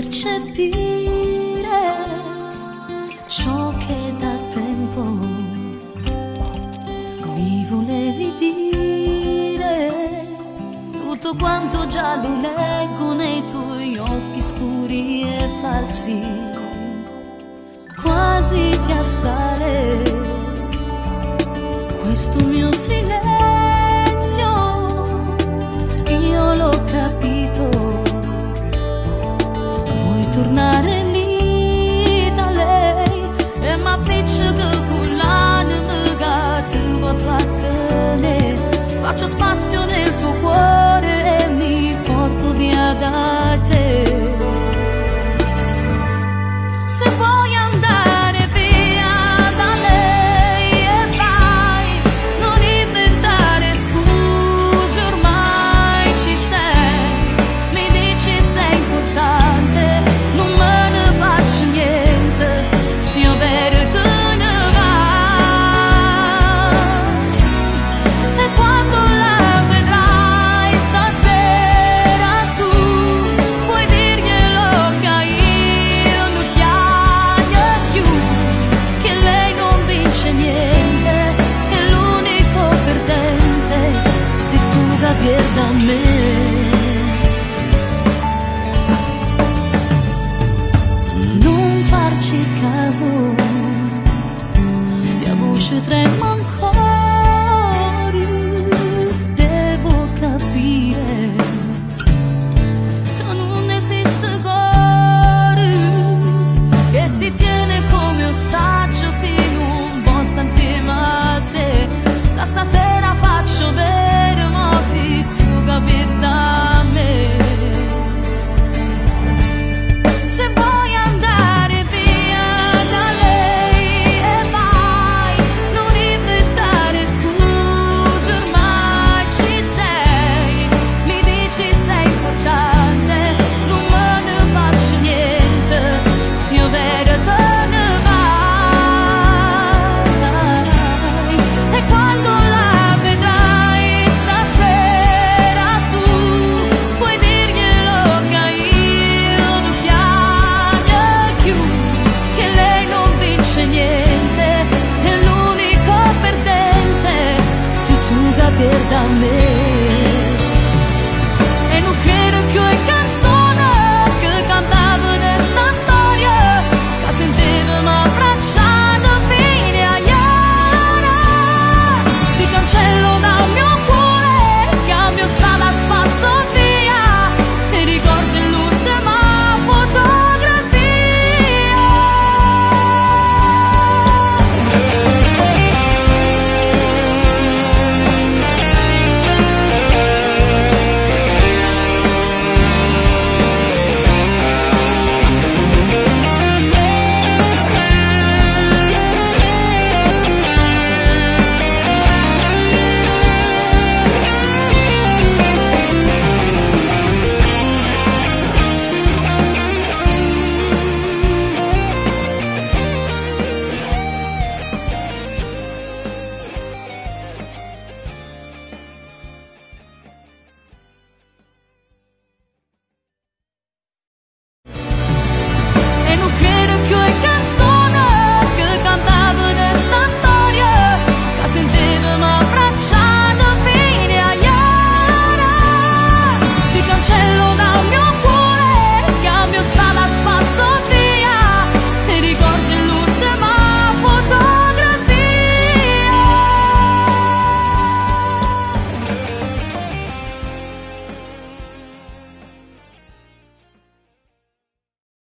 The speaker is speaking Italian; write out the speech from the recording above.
percepire ciò che da tempo mi volevi dire. Tutto quanto già lo leggo nei tuoi occhi scuri e falsi, quasi ti assale questo mio silenzio. Io l'ho capito, vuoi tornare lì da lei e mi appiccica con l'anima che ti vuoi trattenere. Faccio spazio nel tuo cuore e mi porto via da te. Se vuoi andare via da lei e vai, non inventare scuse, ormai ci sei. Mi dici sei importante, non me ne faccio niente, sia vero te ne vai. E quando la vedrai stasera tu puoi dirglielo che io non chiamo più, che lei non vince niente, è l'unico perdente se tu la perdi a me. Non farci caso, se a voce trema ancora